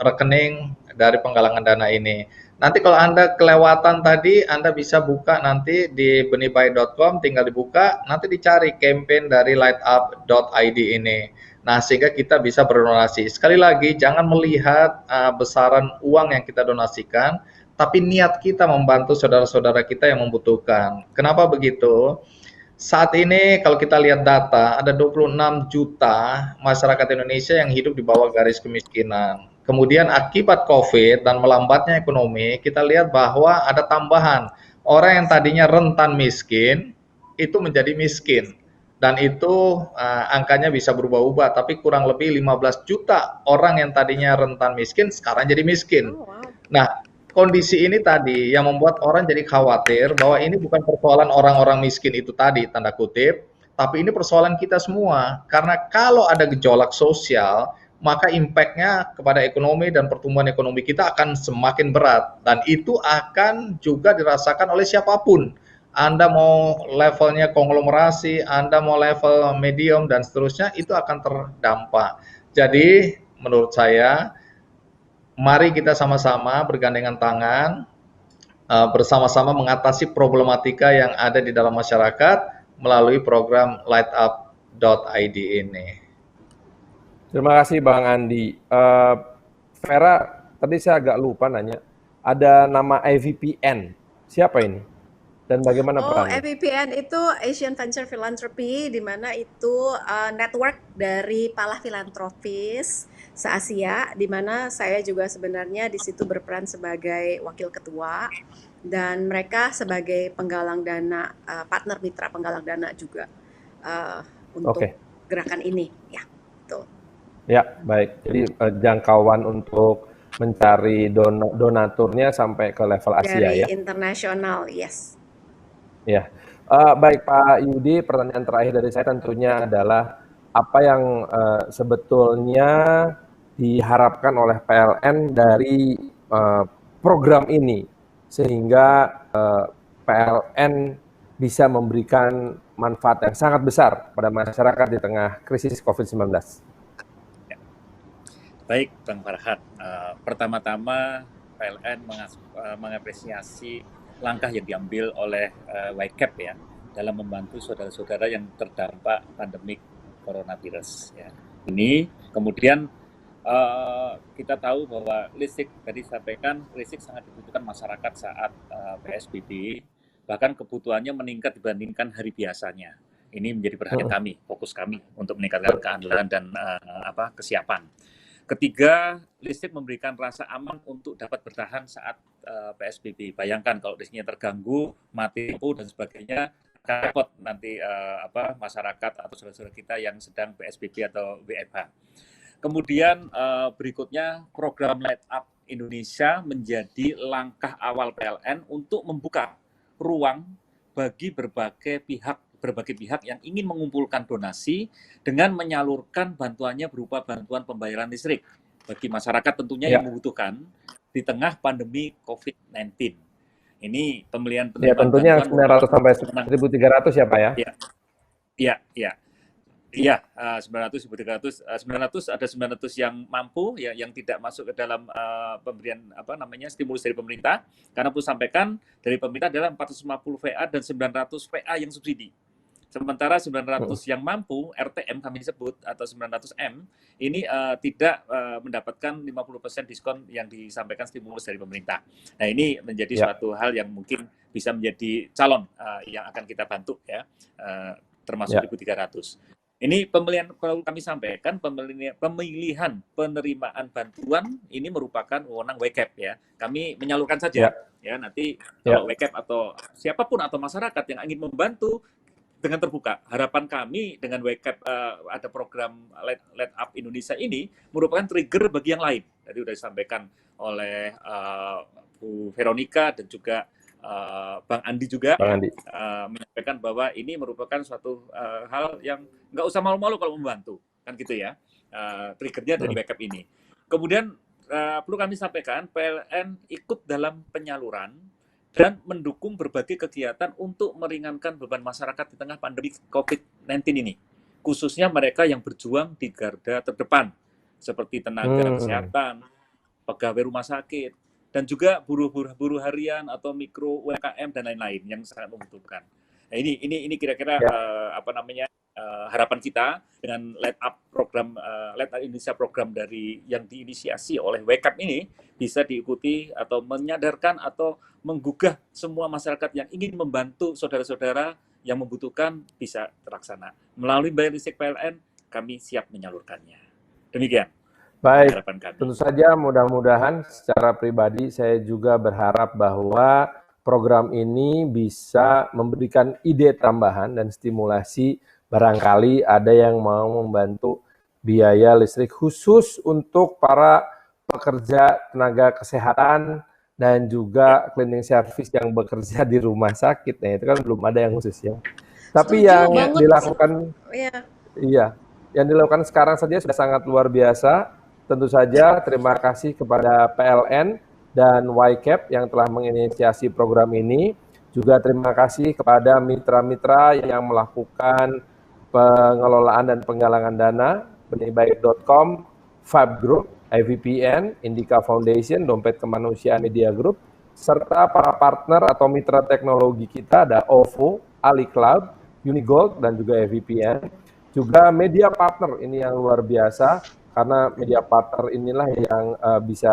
rekening dari penggalangan dana ini. Nanti kalau Anda kelewatan tadi, Anda bisa buka nanti di benihbaik.com, tinggal dibuka, nanti dicari campaign dari lightup.id ini. Nah, sehingga kita bisa berdonasi. Sekali lagi, jangan melihat besaran uang yang kita donasikan, tapi niat kita membantu saudara-saudara kita yang membutuhkan. Kenapa begitu? Saat ini kalau kita lihat data, ada 26 juta masyarakat Indonesia yang hidup di bawah garis kemiskinan. Kemudian akibat COVID dan melambatnya ekonomi, kita lihat bahwa ada tambahan. Orang yang tadinya rentan miskin, itu menjadi miskin. Dan itu angkanya bisa berubah-ubah, tapi kurang lebih 15 juta orang yang tadinya rentan miskin, sekarang jadi miskin. Oh, wow. Nah, kondisi ini tadi yang membuat orang jadi khawatir bahwa ini bukan persoalan orang-orang miskin itu tadi, tanda kutip, tapi ini persoalan kita semua. Karena kalau ada gejolak sosial, maka impact-nya kepada ekonomi dan pertumbuhan ekonomi kita akan semakin berat. Dan itu akan juga dirasakan oleh siapapun. Anda mau levelnya konglomerasi, Anda mau level medium, dan seterusnya, itu akan terdampak. Jadi, menurut saya, mari kita sama-sama bergandengan tangan, bersama-sama mengatasi problematika yang ada di dalam masyarakat melalui program lightup.id ini. terima kasih Bang Andi. Vera, tadi saya agak lupa nanya, ada nama AVPN. Siapa ini? Dan bagaimana Oh, perannya? AVPN itu Asian Venture Philanthropy, di mana itu network dari para filantropis se-Asia, di mana saya juga sebenarnya di situ berperan sebagai wakil ketua, dan mereka sebagai penggalang dana, partner mitra penggalang dana juga untuk Oke. gerakan ini, ya, betul. Ya, baik. Jadi jangkauan untuk mencari donaturnya sampai ke level Asia Dari ya. internasional, yes. Ya, baik Pak Yudi, pertanyaan terakhir dari saya tentunya adalah apa yang sebetulnya diharapkan oleh PLN dari program ini sehingga PLN bisa memberikan manfaat yang sangat besar pada masyarakat di tengah krisis COVID-19. Baik, Bang Farhan. Pertama-tama PLN mengapresiasi langkah yang diambil oleh YCAP ya dalam membantu saudara-saudara yang terdampak pandemik coronavirus. Ya. Ini kemudian kita tahu bahwa listrik tadi sampaikan listrik sangat dibutuhkan masyarakat saat PSBB, bahkan kebutuhannya meningkat dibandingkan hari biasanya. Ini menjadi perhatian kami, fokus kami untuk meningkatkan keandalan dan kesiapan. Ketiga, listrik memberikan rasa aman untuk dapat bertahan saat PSBB. Bayangkan kalau listriknya terganggu, mati lampu dan sebagainya, repot nanti masyarakat atau saudara-saudara kita yang sedang PSBB atau WFH. Kemudian berikutnya program Light Up Indonesia menjadi langkah awal PLN untuk membuka ruang bagi berbagai pihak yang ingin mengumpulkan donasi dengan menyalurkan bantuannya berupa bantuan pembayaran listrik bagi masyarakat tentunya yang membutuhkan di tengah pandemi COVID-19. Ini pembelian Ya, tentunya yang 900 sampai 1.300 ya Pak ya? Iya. Iya, 900, 900 ada 900 yang mampu ya, yang tidak masuk ke dalam pemberian stimulus dari pemerintah. Karena perlu sampaikan dari pemerintah adalah 450 VA dan 900 VA yang subsidi. Sementara 900 yang mampu RTM kami sebut atau 900M ini tidak mendapatkan 50% diskon yang disampaikan stimulus dari pemerintah. Nah, ini menjadi suatu hal yang mungkin bisa menjadi calon yang akan kita bantu ya, termasuk 1.300. Ini perlu kami sampaikan, pemilihan penerimaan bantuan ini merupakan wewenang WCAP ya. Kami menyalurkan saja ya nanti kalau WCAP atau siapapun atau masyarakat yang ingin membantu dengan terbuka. Harapan kami dengan WCAP ada program Light Up Indonesia ini merupakan trigger bagi yang lain. Tadi sudah disampaikan oleh Bu Veronica dan juga Bang Andi juga menyampaikan bahwa ini merupakan suatu hal yang nggak usah malu-malu kalau membantu, kan gitu ya, triggernya dari backup ini. Kemudian perlu kami sampaikan, PLN ikut dalam penyaluran dan mendukung berbagai kegiatan untuk meringankan beban masyarakat di tengah pandemi COVID-19 ini, khususnya mereka yang berjuang di garda terdepan, seperti tenaga kesehatan, pegawai rumah sakit, dan juga buruh harian atau mikro UMKM dan lain-lain yang sangat membutuhkan. Nah, ini kira-kira harapan kita dengan Light Up program Light Up Indonesia program dari yang diinisiasi oleh WCAP ini bisa diikuti atau menyadarkan atau menggugah semua masyarakat yang ingin membantu saudara-saudara yang membutuhkan bisa terlaksana. Melalui bayar listrik PLN kami siap menyalurkannya. Demikian. Baik, tentu saja mudah-mudahan secara pribadi saya juga berharap bahwa program ini bisa memberikan ide tambahan dan stimulasi barangkali ada yang mau membantu biaya listrik khusus untuk para pekerja tenaga kesehatan dan juga cleaning service yang bekerja di rumah sakit. Nah, itu kan belum ada yang khusus ya. Tapi yang dilakukan yang dilakukan sekarang saja sudah sangat luar biasa. Tentu saja terima kasih kepada PLN dan YCAP yang telah menginisiasi program ini. Juga terima kasih kepada mitra-mitra yang melakukan pengelolaan dan penggalangan dana, benihbaik.com, Fab Group, IVPN, Indica Foundation, Dompet Kemanusiaan Media Group, serta para partner atau mitra teknologi kita ada OVO, AliCloud, Unigold, dan juga IVPN. Juga media partner ini yang luar biasa, karena media partner inilah yang bisa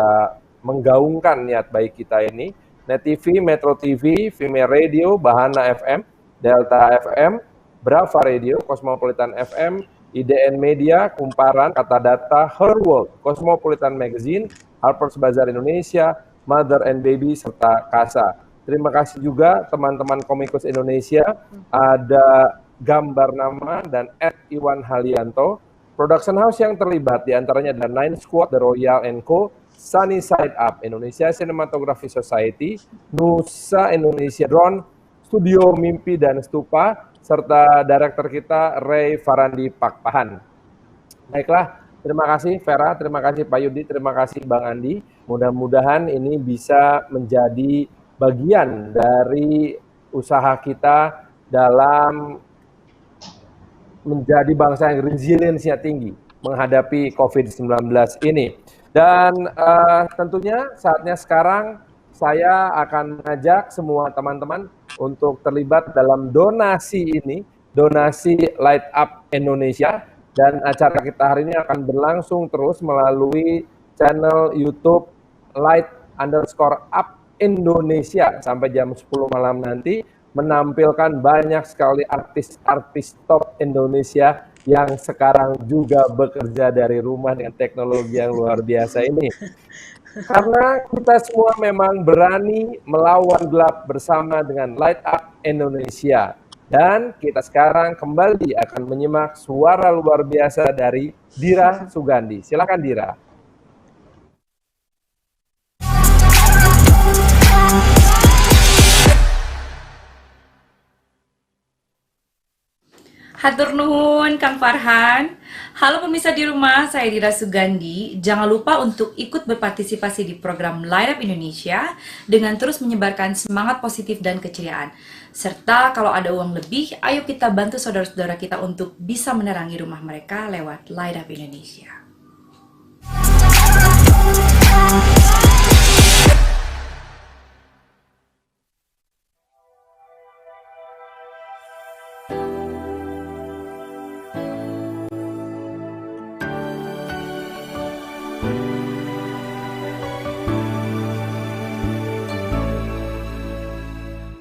menggaungkan niat baik kita ini. Net TV, Metro TV, Vime Radio, Bahana FM, Delta FM, Brava Radio, Cosmopolitan FM, IDN Media, Kumparan, Kata Data, Her World, Cosmopolitan Magazine, Harper's Bazaar Indonesia, Mother and Baby, serta KASA. Terima kasih juga teman-teman Komikus Indonesia, ada gambar nama dan @Iwan Halianto, Production house yang terlibat diantaranya ada Nine Squad, The Royal & Co, Sunny Side Up, Indonesia Cinematography Society, Nusa Indonesia Drone, Studio Mimpi dan Stupa, serta director kita Ray Farandi Pakpahan. Baiklah, terima kasih Vera, terima kasih Pak Yudi, terima kasih Bang Andi. Mudah-mudahan ini bisa menjadi bagian dari usaha kita dalam menjadi bangsa yang resiliensinya tinggi menghadapi COVID-19 ini. Dan tentunya saatnya sekarang saya akan mengajak semua teman-teman untuk terlibat dalam donasi ini, donasi Light Up Indonesia. Dan acara kita hari ini akan berlangsung terus melalui channel YouTube Light_Up Indonesia sampai jam 10 malam nanti, menampilkan banyak sekali artis-artis top Indonesia yang sekarang juga bekerja dari rumah dengan teknologi yang luar biasa ini. Karena kita semua memang berani melawan gelap bersama dengan Light Up Indonesia. Dan kita sekarang kembali akan menyimak suara luar biasa dari Dira Sugandi. Silakan Dira. Hatur nuhun Kang Farhan. Halo pemirsa di rumah, saya Dira Sugandi. Jangan lupa untuk ikut berpartisipasi di program Light Up Indonesia dengan terus menyebarkan semangat positif dan keceriaan. Serta kalau ada uang lebih, ayo kita bantu saudara-saudara kita untuk bisa menerangi rumah mereka lewat Light Up Indonesia.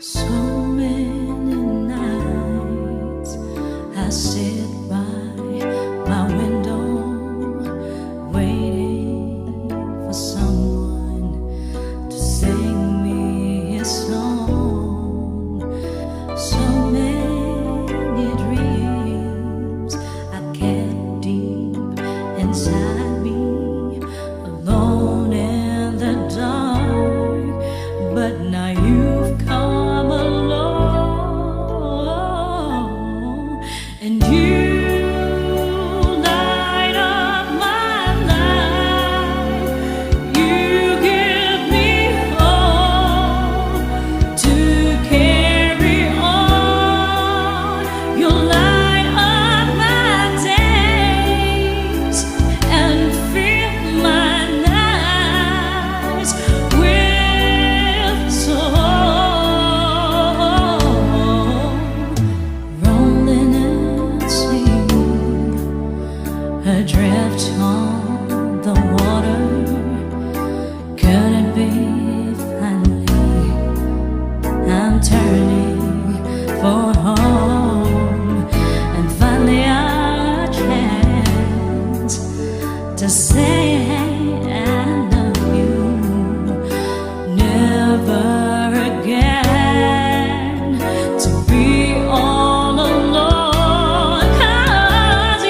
So many nights I sit by my window waiting for someone to sing me a song. So many dreams I kept deep inside me, alone in the dark. But now you've come along, and you light up my life. You give me hope to carry on. You light up my days and fill my nights with song. Rolling and singing, adrift on the water. Could it be finally I'm turning for home, and finally a chance to say I love you. Never again to be all alone. 'Cause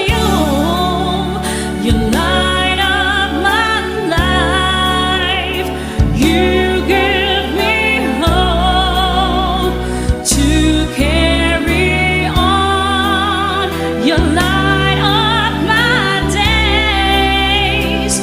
you light up my life. You give me hope to carry on. You light up my days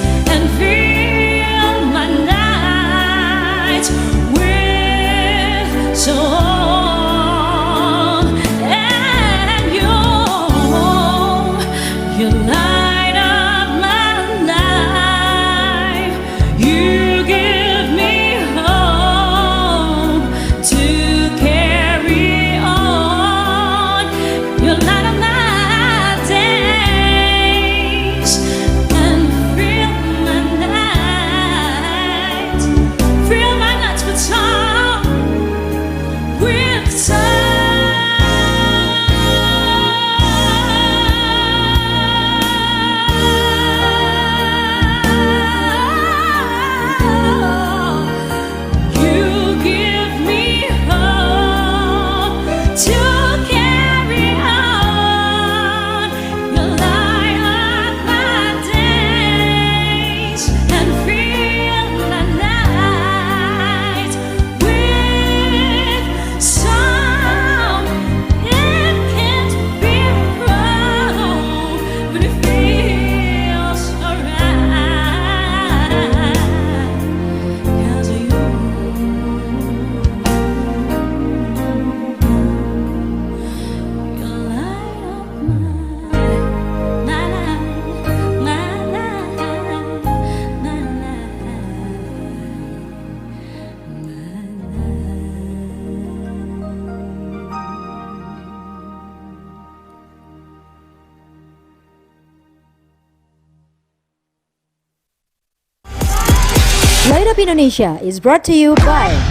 Light Up Indonesia is brought to you by